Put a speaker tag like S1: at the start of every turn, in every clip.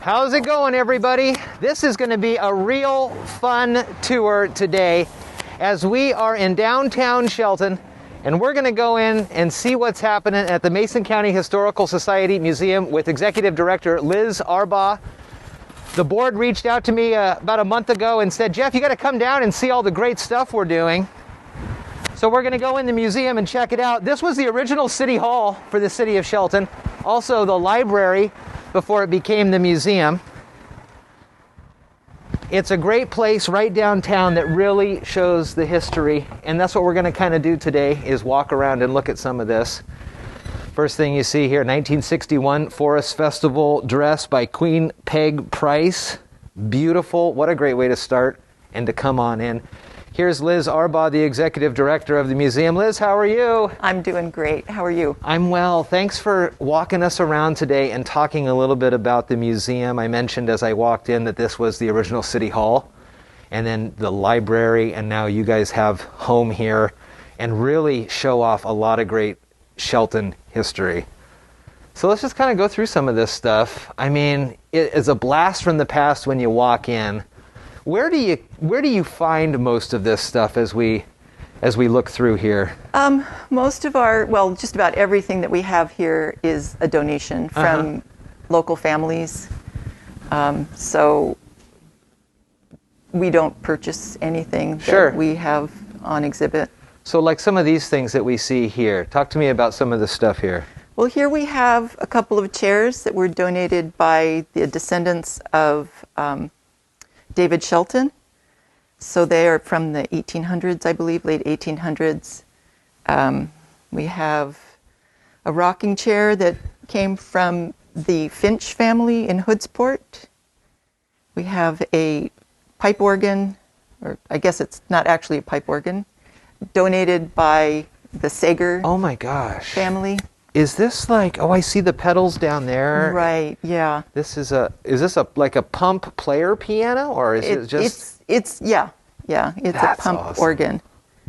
S1: How's it going, everybody? This is going to be a real fun tour today as we are in downtown Shelton, and we're going to go in and see what's happening at the Mason County Historical Society Museum with Executive Director Liz Arbaugh. The board reached out to me about a month ago and said, Jeff, you got to come down and see all the great stuff we're doing. So we're going to go in the museum and check it out. This was the original City Hall for the city of Shelton, also the library before it became the museum. It's a great place right downtown that really shows the history, and that's what we're going to kind of do today, is walk around and look at some of this. First thing you see here, 1961 Forest Festival dress by Queen Peg Price. Beautiful. What a great way to start and to come on in. Here's Liz Arbaugh, the Executive Director of the museum. Liz, how are you?
S2: I'm doing great. How are you?
S1: I'm well. Thanks for walking us around today and talking a little bit about the museum. I mentioned as I walked in that this was the original City Hall, and then the library, and now you guys have home here and really show off a lot of great Shelton history. So let's just kind of go through some of this stuff. I mean, it is a blast from the past when you walk in. Where do you find most of this stuff as we look through here?
S2: Most of just about everything that we have here is a donation from local families. So we don't purchase anything that we have on exhibit.
S1: So like some of these things that we see here, talk to me about some of the stuff here.
S2: Well, here we have a couple of chairs that were donated by the descendants of David Shelton. So they are from the 1800s, I believe, late 1800s. We have a rocking chair that came from the Finch family in Hoodsport. We have a pipe organ, or I guess it's not actually a pipe organ, donated by the Sager family.
S1: Is this like, I see the pedals down there.
S2: Right, yeah.
S1: Is this like a pump player piano, or is it just?
S2: It's a pump organ.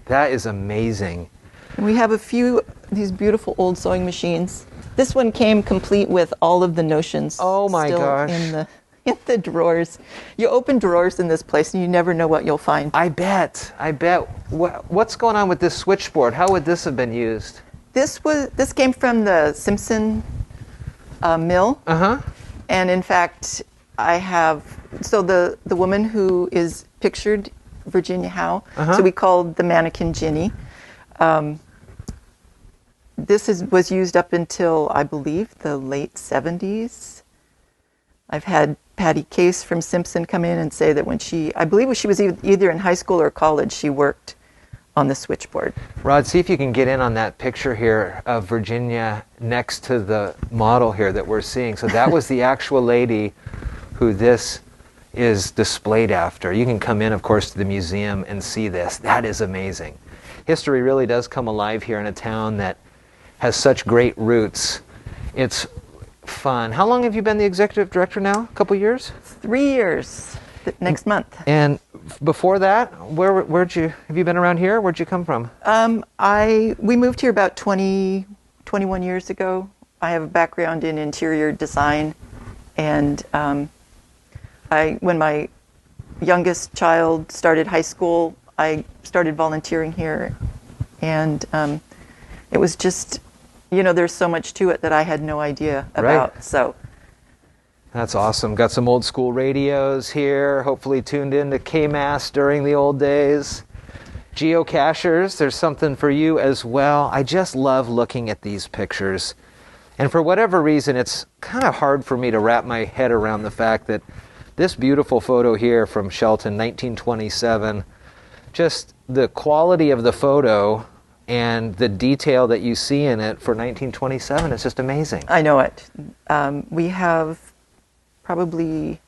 S1: That is amazing.
S2: And we have a few these beautiful old sewing machines. This one came complete with all of the notions.
S1: Oh my gosh.
S2: In the drawers. You open drawers in this place and you never know what you'll find.
S1: I bet. What's going on with this switchboard? How would this have been used?
S2: This came from the Simpson mill. And in fact, the woman who is pictured, Virginia Howe, so we called the mannequin Ginny. This was used up until, I believe, the late 70s. I've had Patty Case from Simpson come in and say that when she was either in high school or college, she worked on the switchboard.
S1: Rod, see if you can get in on that picture here of Virginia next to the model here that we're seeing. So that was the actual lady who this is displayed after. You can come in, of course, to the museum and see this. That is amazing. History really does come alive here in a town that has such great roots. It's fun. How long have you been the executive director now? A couple years?
S2: 3 years. Next month.
S1: And before that, have you been around here? Where'd you come from?
S2: We moved here about 21 years ago. I have a background in interior design, and when my youngest child started high school, I started volunteering here, and it was just, there's so much to it that I had no idea about.
S1: Right.
S2: So.
S1: That's awesome. Got some old school radios here, hopefully tuned in to KMAS during the old days. Geocachers, there's something for you as well. I just love looking at these pictures. And for whatever reason, it's kind of hard for me to wrap my head around the fact that this beautiful photo here from Shelton, 1927, just the quality of the photo and the detail that you see in it for 1927 is just amazing.
S2: I know it. We have probably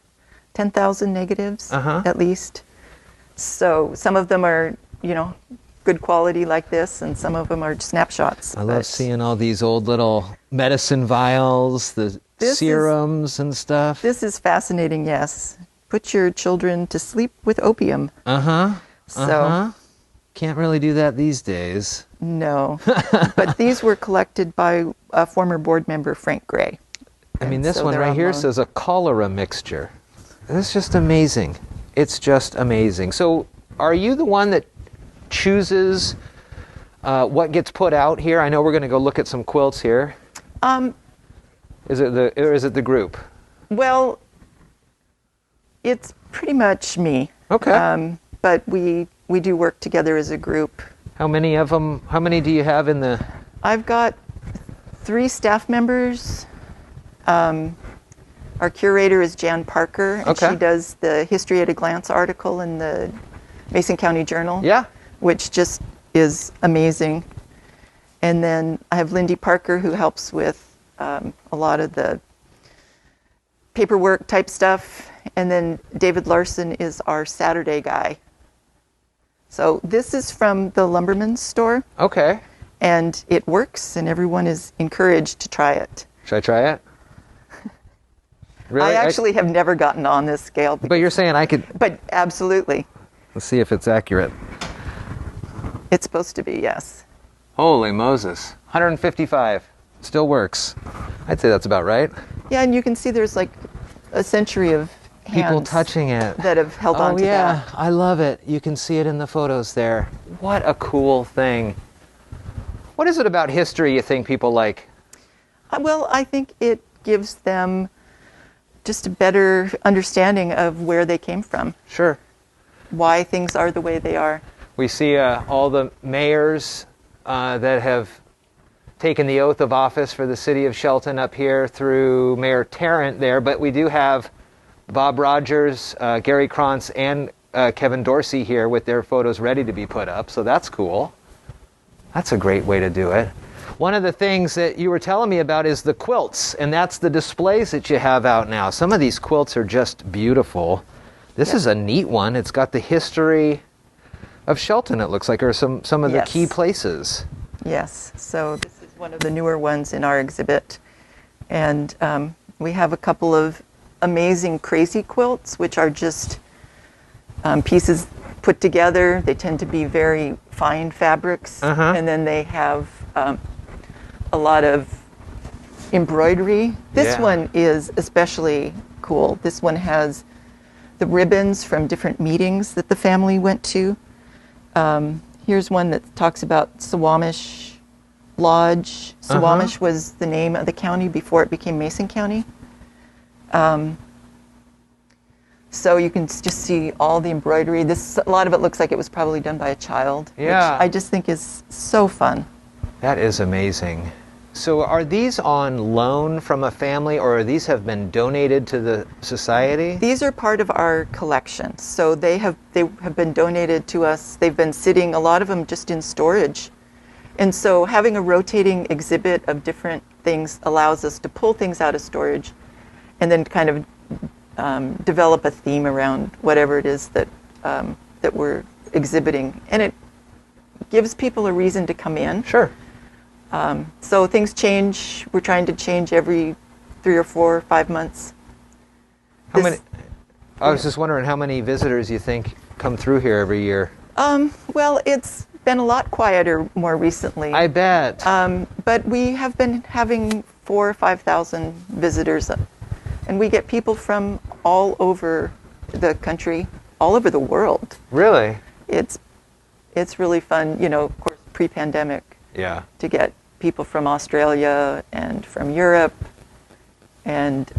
S2: 10,000 negatives at least. So some of them are, good quality like this, and some of them are snapshots.
S1: I love seeing all these old little medicine vials, the serums and stuff.
S2: This is fascinating, yes. Put your children to sleep with opium. So
S1: can't really do that these days.
S2: No. But these were collected by a former board member, Frank Gray.
S1: I mean,
S2: And
S1: this
S2: so
S1: one
S2: they're
S1: right
S2: on
S1: here
S2: loan.
S1: says a cholera mixture. It's just amazing. It's just amazing. So are you the one that chooses what gets put out here? I know we're going to go look at some quilts here. Is it the group?
S2: Well, it's pretty much me.
S1: Okay.
S2: But we do work together as a group.
S1: How many of them? How many do you have in the?
S2: I've got 3 staff members. Our curator is Jan Parker, and
S1: Okay.
S2: she does the History at a Glance article in the Mason County Journal.
S1: Yeah.
S2: Which just is amazing. And then I have Lindy Parker, who helps with a lot of the paperwork type stuff. And then David Larson is our Saturday guy. So this is from the Lumberman's store,
S1: Okay.
S2: and it works, and everyone is encouraged to try it.
S1: Should I try it? Really?
S2: I actually have never gotten on this scale.
S1: But you're saying I could.
S2: But absolutely.
S1: Let's see if it's accurate.
S2: It's supposed to be, yes.
S1: Holy Moses. 155. Still works. I'd say that's about right.
S2: Yeah, and you can see there's like a century of hands
S1: People touching it.
S2: that have held on to
S1: yeah,
S2: that.
S1: I love it. You can see it in the photos there. What a cool thing. What is it about history you think people like?
S2: Well, I think it gives them just a better understanding of where they came from,
S1: Sure.
S2: why things are the way they are.
S1: We see all the mayors that have taken the oath of office for the city of Shelton up here through Mayor Tarrant there, but we do have Bob Rogers, Gary Krantz, and Kevin Dorsey here with their photos ready to be put up, so that's cool. That's a great way to do it. One of the things that you were telling me about is the quilts, and that's the displays that you have out now. Some of these quilts are just beautiful. This is a neat one. It's got the history of Shelton, it looks like, or some of the
S2: Yes.
S1: key places.
S2: Yes, so this is one of the newer ones in our exhibit. And we have a couple of amazing crazy quilts, which are just pieces put together. They tend to be very fine fabrics. And then they have a lot of embroidery. This
S1: Yeah.
S2: one is especially cool. This one has the ribbons from different meetings that the family went to. Here's one that talks about Suwamish Lodge. Suwamish was the name of the county before it became Mason County. So you can just see all the embroidery. A lot of it looks like it was probably done by a child,
S1: Yeah.
S2: which I just think is so fun.
S1: That is amazing. So are these on loan from a family, or these have been donated to the society?
S2: These are part of our collection. So they have been donated to us. They've been sitting, a lot of them just in storage. And so having a rotating exhibit of different things allows us to pull things out of storage and then kind of develop a theme around whatever it is that we're exhibiting. And it gives people a reason to come in.
S1: Sure.
S2: So things change. We're trying to change every 3 or 4 or 5 months.
S1: How many? I was just wondering how many visitors you think come through here every year.
S2: Well, it's been a lot quieter more recently.
S1: I bet.
S2: But we have been having 4,000 or 5,000 visitors, and we get people from all over the country, all over the world.
S1: Really?
S2: It's really fun, of course, pre-pandemic,
S1: Yeah.
S2: to get people from Australia and from Europe, and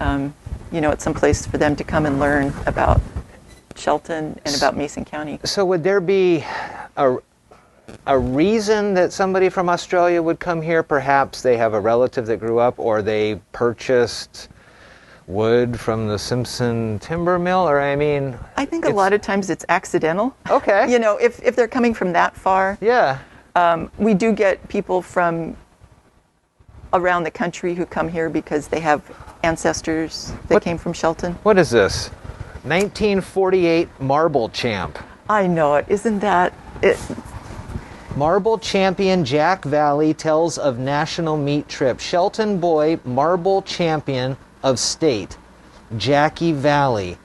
S2: it's some place for them to come and learn about Shelton and about Mason County.
S1: So would there be a reason that somebody from Australia would come here? Perhaps they have a relative that grew up, or they purchased wood from the Simpson timber mill, or
S2: I think a lot of times it's accidental.
S1: Okay.
S2: If they're coming from that far.
S1: Yeah.
S2: We do get people from around the country who come here because they have ancestors that came from Shelton.
S1: What is this? 1948 Marble Champ.
S2: I know it. Isn't that it?
S1: Marble champion Jack Valley tells of national meat trip. Shelton boy, marble champion of state, Jackie Valley.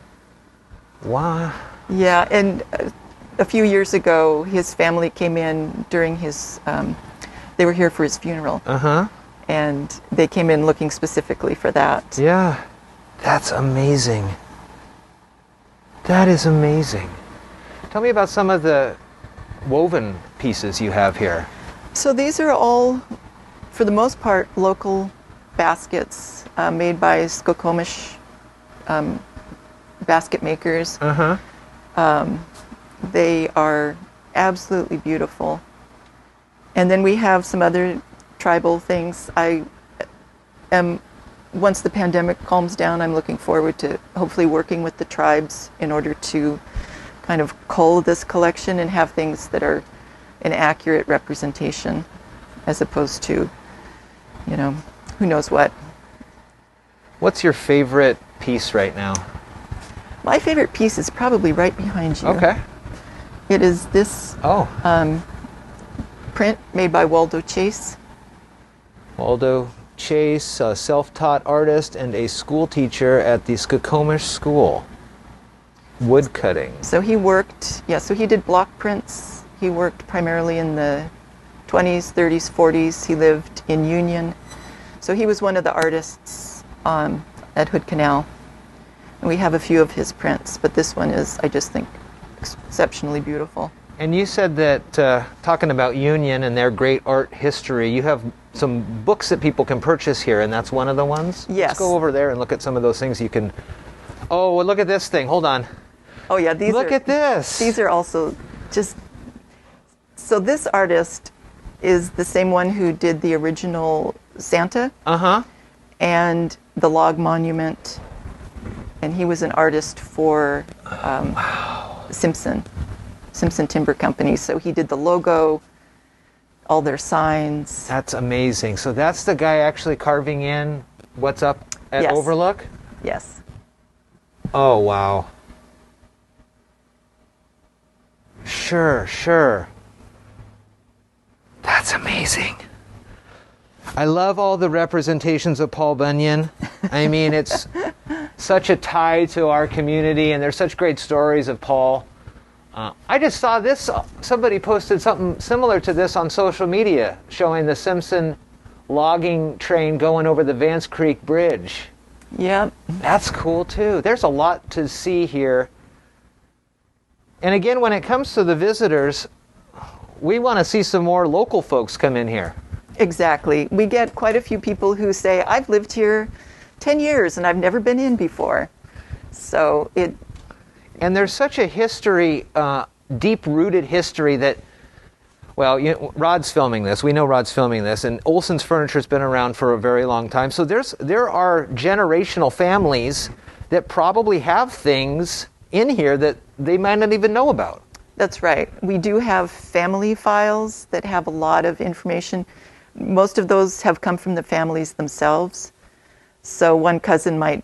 S1: Wow.
S2: Yeah, and a few years ago, his family came in during his. They were here for his funeral. and they came in looking specifically for that.
S1: Yeah, that's amazing. That is amazing. Tell me about some of the woven pieces you have here.
S2: So these are all, for the most part, local baskets made by Skokomish basket makers. They are absolutely beautiful. And then we have some other tribal things. Once the pandemic calms down, I'm looking forward to hopefully working with the tribes in order to kind of cull this collection and have things that are an accurate representation as opposed to, who knows what.
S1: What's your favorite piece right now?
S2: My favorite piece is probably right behind you.
S1: Okay.
S2: It is this print made by Waldo Chase.
S1: Waldo Chase, a self-taught artist and a school teacher at the Skokomish School. Wood cutting.
S2: So he did block prints. He worked primarily in the 20s, 30s, 40s. He lived in Union. So he was one of the artists at Hood Canal. And we have a few of his prints, but this one is, I just think, exceptionally beautiful.
S1: And you said that, talking about Union and their great art history, you have some books that people can purchase here, and that's one of the ones?
S2: Yes.
S1: Let's go over there and look at some of those things you can... Oh, well, look at this thing. Hold on.
S2: Oh, yeah.
S1: Look at this.
S2: These are also just... So this artist is the same one who did the original Santa. And the log monument. And he was an artist for Simpson Timber Company. So he did the logo, all their signs.
S1: That's amazing. So that's the guy actually carving in what's up at
S2: Yes.
S1: Overlook?
S2: Yes.
S1: Oh, wow. Sure. That's amazing. I love all the representations of Paul Bunyan. I mean, it's such a tie to our community, and there's such great stories of Paul. I just saw this. Somebody posted something similar to this on social media, showing the Simpson logging train going over the Vance Creek Bridge.
S2: Yep.
S1: That's cool, too. There's a lot to see here. And again, when it comes to the visitors, we want to see some more local folks come in here.
S2: Exactly. We get quite a few people who say, I've lived here 10 years and I've never been in before. So it...
S1: And there's such a history, deep-rooted history that, well, Rod's filming this. We know Rod's filming this, and Olson's Furniture's been around for a very long time. So there are generational families that probably have things in here that they might not even know about.
S2: That's right. We do have family files that have a lot of information. Most of those have come from the families themselves. So one cousin might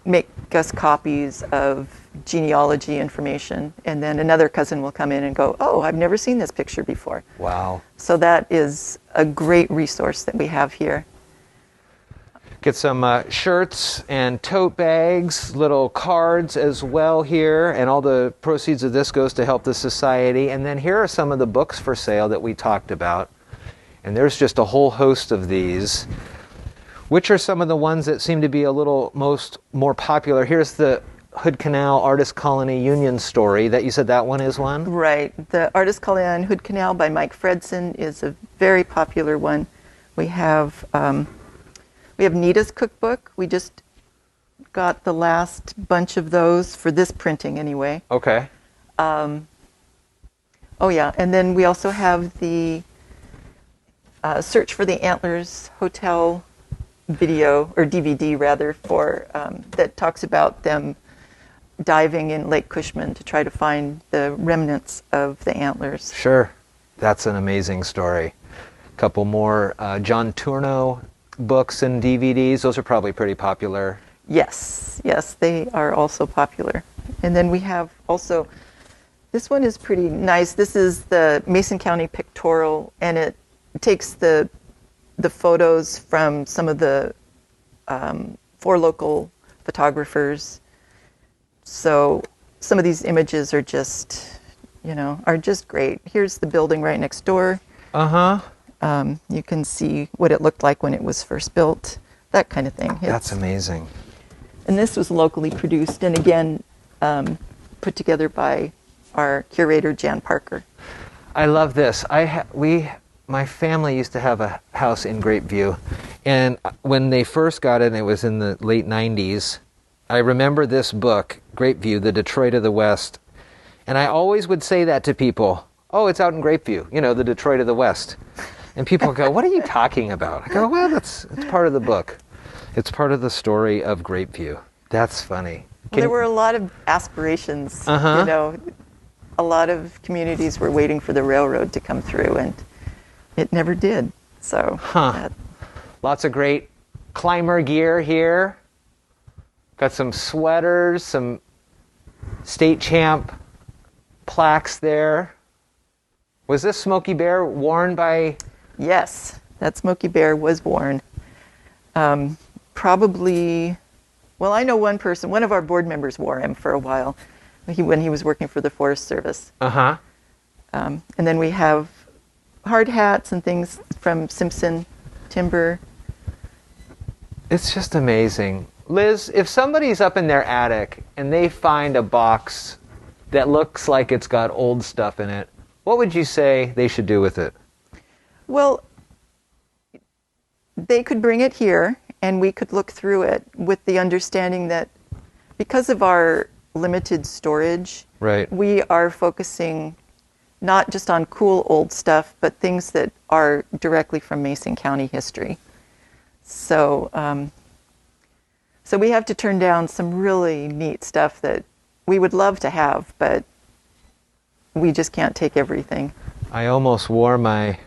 S2: make us copies of genealogy information, and then another cousin will come in and go, oh, I've never seen this picture before.
S1: Wow.
S2: So that is a great resource that we have here.
S1: Get some shirts and tote bags, little cards as well here, and all the proceeds of this goes to help the society. And then here are some of the books for sale that we talked about. And there's just a whole host of these. Which are some of the ones that seem to be a little more popular? Here's the Hood Canal Artist Colony Union story. That you said that one is one?
S2: Right. The Artist Colony on Hood Canal by Mike Fredson is a very popular one. We have Nita's cookbook. We just got the last bunch of those for this printing anyway.
S1: Okay.
S2: Oh yeah, and then we also have the Search for the Antlers Hotel video, or DVD rather, for that talks about them diving in Lake Cushman to try to find the remnants of the antlers.
S1: Sure. That's an amazing story. A couple more John Tourneau books and DVDs. Those are probably pretty popular.
S2: Yes, they are also popular. And then we have also, this one is pretty nice. This is the Mason County Pictorial, and it takes the photos from some of the 4 local photographers. So some of these images are just great. Here's the building right next door. You can see what it looked like when it was first built, that kind of thing.
S1: That's amazing.
S2: And this was locally produced, and again, put together by our curator, Jan Parker.
S1: I love this. My family used to have a house in Grapeview, and when they first got it, and it was in the late 90s, I remember this book, Grapeview, The Detroit of the West, and I always would say that to people. Oh, it's out in Grapeview, the Detroit of the West. And people go, what are you talking about? I go, well, it's part of the book. It's part of the story of Grapeview. That's funny.
S2: Well, there were a lot of aspirations, A lot of communities were waiting for the railroad to come through, and it never did. So,
S1: lots of great climber gear here. Got some sweaters, some state champ plaques there. Was this Smokey Bear worn by?
S2: Yes, that Smokey Bear was worn. Probably, well, I know one of our board members wore him for a while when he was working for the Forest Service.
S1: Uh-huh.
S2: And then we have hard hats and things from Simpson Timber.
S1: It's just amazing. Liz, if somebody's up in their attic and they find a box that looks like it's got old stuff in it, what would you say they should do with it?
S2: Well, they could bring it here and we could look through it with the understanding that because of our limited storage,
S1: right,
S2: we are focusing not just on cool old stuff, but things that are directly from Mason County history. So, so we have to turn down some really neat stuff that we would love to have, but we just can't take everything.
S1: I almost wore my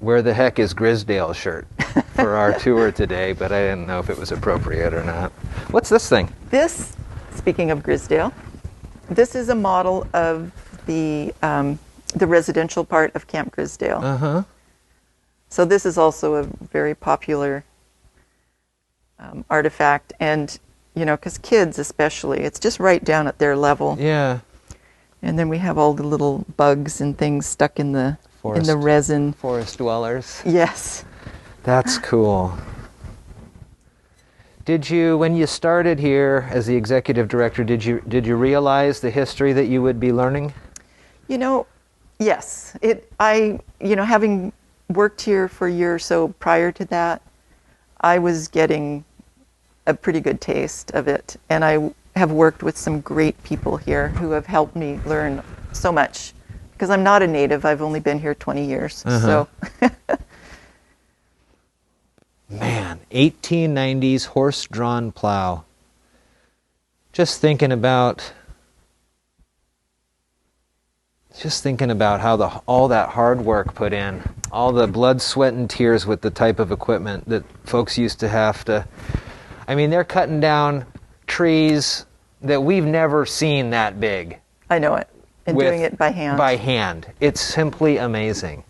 S1: "Where the Heck is Grisdale" shirt for our tour today, but I didn't know if it was appropriate or not. What's this thing?
S2: This, speaking of Grisdale, this is a model of the residential part of Camp Grisdale.
S1: Uh-huh.
S2: So this is also a very popular artifact, and because kids especially, it's just right down at their level.
S1: Yeah.
S2: And then we have all the little bugs and things stuck in the resin.
S1: Forest dwellers.
S2: Yes.
S1: That's cool. Did you, when you started here as the executive director, did you realize the history that you would be learning?
S2: Yes. Having worked here for a year or so prior to that, I was getting a pretty good taste of it. And I have worked with some great people here who have helped me learn so much. Because I'm not a native. I've only been here 20 years.
S1: Uh-huh.
S2: So.
S1: Man, 1890s horse-drawn plow. Just thinking about how all that hard work put in, all the blood, sweat, and tears with the type of equipment that folks used to have to. I mean, they're cutting down trees that we've never seen that big.
S2: I know it. And doing it by hand.
S1: By hand. It's simply amazing.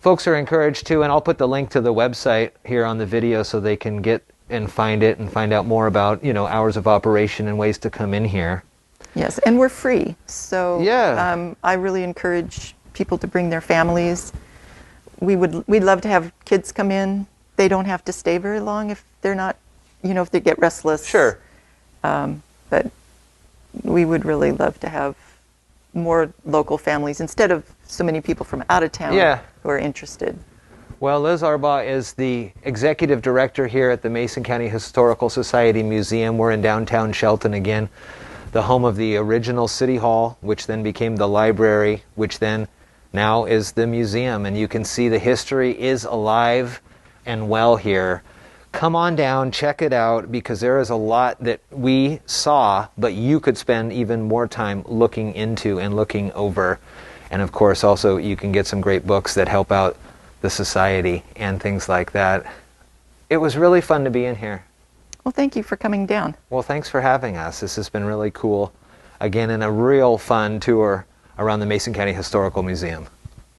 S1: Folks are encouraged to, and I'll put the link to the website here on the video so they can get and find it and find out more about, hours of operation and ways to come in here.
S2: Yes, and we're free. So
S1: yeah.
S2: I really encourage people to bring their families. We'd love to have kids come in. They don't have to stay very long if they're not, if they get restless.
S1: Sure.
S2: But we would really love to have more local families instead of so many people from out of town who are interested.
S1: Well, Liz Arbaugh is the executive director here at the Mason County Historical Society Museum. We're in downtown Shelton again, the home of the original City Hall, which then became the library, which then now is the museum. And you can see the history is alive and well here. Come on down, check it out, because there is a lot that we saw, but you could spend even more time looking into and looking over. And of course, also, you can get some great books that help out the society and things like that. It was really fun to be in here.
S2: Well, thank you for coming down.
S1: Well, thanks for having us. This has been really cool. Again, and a real fun tour around the Mason County Historical Museum.